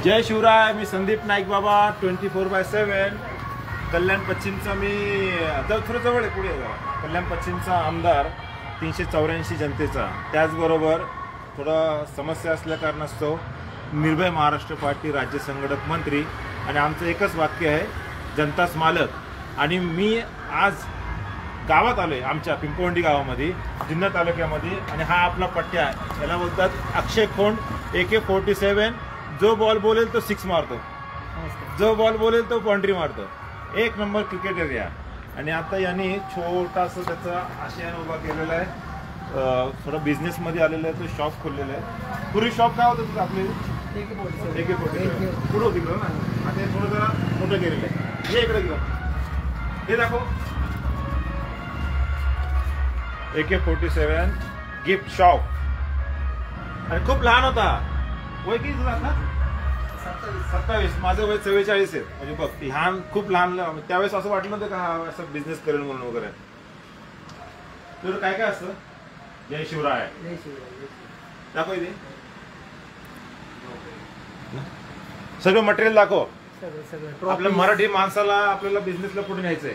जय शिवराय. मी संदीप नाईक बाबा 24/7 कल्याण पश्चिमचा. मी थोडं जवळ आहे पुढे. कल्याण पश्चिमचा आमदार 384 जनतेचा. त्याचबरोबर थोडा समस्या असल्या कारणास्तव निर्भय महाराष्ट्र पार्टी राज्य संघटक मंत्री. आणि आमचं एकच वाक्य आहे, जनताच मालक. आणि मी आज गावात आलो आहे, आमच्या पिंपवंडी गावामध्ये, जुन्नर तालुक्यामध्ये. आणि हा आपला पट्ट्या आहे, याला बोलतात अक्षय खोंड AK-47. जो बॉल बोलेल तो 6 मारतो, जो बॉल बोलेल तो बाउंड्री मारतो. एक नंबर क्रिकेटर या. आणि आता यांनी छोटासा त्याचा आशयान उभा केलेला आहे. थोडा बिझनेसमध्ये आलेला आहे, तो शॉप खोललेला आहे. पूर्वी शॉप काय होतं आपले AK-47 पुढं होती ना. आता हे थोडं जरा मोठं केलेलं आहे. हे इकडे घेऊ, हे दाखव. AK-47 gift shop. आणि खूप लहान होता. वय किती तुला ना? 27. माझं वय 44 आहे. म्हणजे बघ, लहान, खूप लहान. त्यावेळेस असं वाटलं नव्हतं का हा असं बिझनेस करेल म्हणून वगैरे. तुझं काय काय असतं? जय शिवराय. दाखव इथे सगळं मटेरियल दाखव. आपल्या मराठी माणसाला, आपल्याला बिझनेसला पुढे न्यायचंय.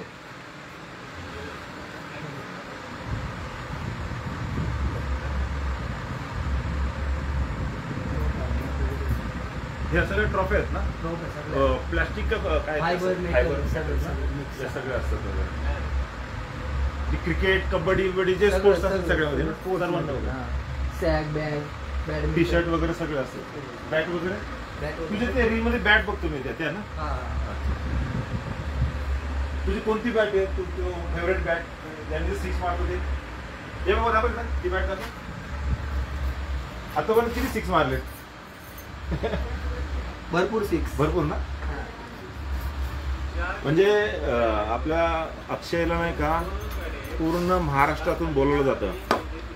हे सगळे ट्रॉफी आहेत ना? प्लास्टिक का काय? फायबर सगळे असतात. क्रिकेट, कबड्डी वगैरे जे स्पोर्ट्स असतात सगळ्यामध्ये. सॅग, बॅग, टी शर्ट वगैरे सगळे असतात. बॅट वगैरे तुझ्या ते रील मध्ये बॅट बघतो मी त्या ना. तुझी कोणती बॅट आहे? तू फेवरेट बॅट ज्याने 6 मारतो ते? हे बाबा दाखव ना ती बॅट दाखव. आतापर्यंत किती 6 मारले? भरपूर 6. भरपूर ना. म्हणजे आपल्या अक्षयला नाही का पूर्ण महाराष्ट्रातून बोलवलं जातं.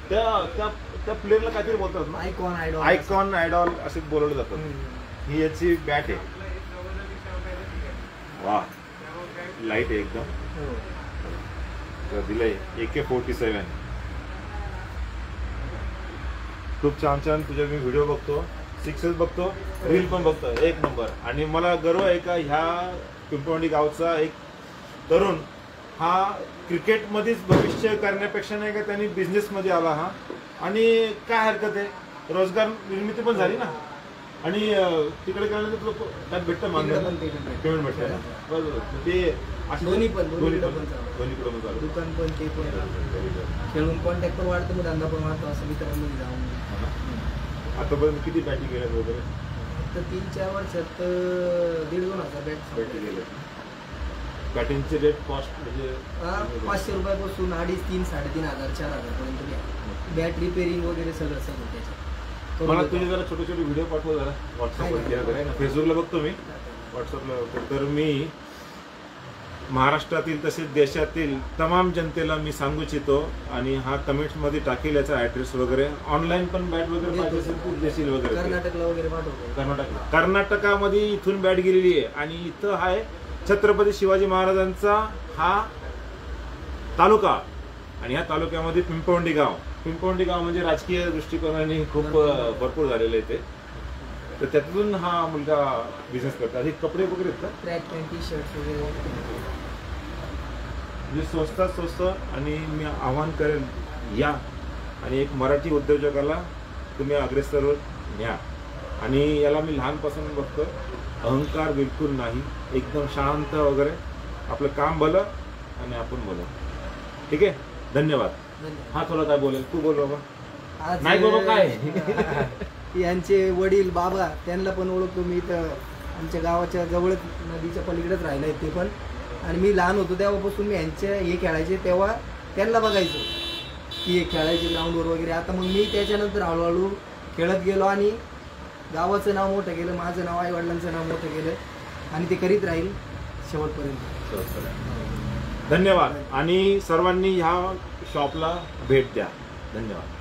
त्या प्लेअरला काहीतरी बोलतात ना, आयकॉन आयडॉल असे बोलवलं जातं. ही याची बॅट आहे. वा, लाईट आहे एकदम. दिलंय AK-47. खूप छान छान. तुझे मी व्हिडिओ बघतो, 6 बघतो, रील पण बघतो. एक नंबर. आणि मला गर्व आहे का ह्या पिंपवंडी गावचा एक तरुण हा क्रिकेटमध्येच भविष्य करण्यापेक्षा नाही का त्यांनी बिझनेसमध्ये आला. हा, आणि काय हरकत आहे, रोजगार निर्मिती पण झाली ना. आणि तिकडे गेल्यानंतर तुला काय भेटतं? मागणं पेमेंट भेटतं ना. बरोबर. ते दोन्ही पण दोन्हीकडे पण चालू. दुकान पण ते पण खेळून कॉन्टॅक्ट पण वाढतो, मग धंदा पण वाढतो. असं मित्रांमध्ये जाऊन आतापर्यंत किती बॅटिंग केल्यात वगैरे? तर 3-4 वर्षात 1,500-2,000 बॅट गेले. बॅटिंगचे रेट कॉस्ट म्हणजे 500 रुपयापासून 2,500, 3,000, 3,500, 4,000 पर्यंत बॅट रिपेअरिंग वगैरे सगळं त्याच्यात. मला तुझे जरा छोटे छोटे व्हिडिओ पाठव जरा व्हॉट्सअपवर. फेसबुकला बघतो मी, व्हॉट्सअपला बघतो. तर मी महाराष्ट्रातील तसेच देशातील तमाम जनतेला मी सांगू इच्छितो. आणि हा कमेंट्समध्ये टाकेल याचा ॲड्रेस वगैरे. ऑनलाईन पण बॅट वगैरे पाहिजे असेल तू देशील वगैरे. कर्नाटकला वगैरे पाठवतो. कर्नाटकामध्ये इथून बॅट गेलेली आहे. आणि इथं आहे छत्रपती शिवाजी महाराजांचा हा तालुका. आणि ह्या तालुक्यामध्ये पिंपवंडी गाव. पिंपवंडी गाव म्हणजे राजकीय दृष्टिकोनाने खूप भरपूर झालेलं आहे ते. तर त्यातून हा मुलगा बिझनेस करतात. हे कपडे वगैरे आहेत का? ट्रॅक पॅन्ट, टी शर्ट वगैरे म्हणजे स्वस्त. आणि मी आवाहन करेन या. आणि एक मराठी उद्योजकाला तुम्ही अग्रेसर न्या. आणि याला मी लहानपासून बघतो, अहंकार बिलकुल नाही, एकदम शांत वगैरे. आपलं काम भलं आणि आपण भलं. ठीक आहे, धन्यवाद. हा थोडा काय बोलेल? तू बोल बाबा. नाही बाबा काय यांचे वडील बाबा, त्यांना पण ओळखतो मी. इथं आमच्या गावाच्या जवळच नदीच्या पलीकडेच राहिलं आहे ते पण. आणि मी लहान होतो तेव्हापासून मी यांचे हे खेळायचे तेव्हा त्यांना बघायचो की हे खेळायचे ग्राउंडवर वगैरे. आता मग मी त्याच्यानंतर हळूहळू खेळत गेलो आणि गावाचं नाव मोठं केलं, माझं नाव, आईवडिलांचं नाव मोठं केलं. आणि ते करीत राहील शेवटपर्यंत. धन्यवाद. आणि सर्वांनी ह्या शॉपला भेट द्या. धन्यवाद.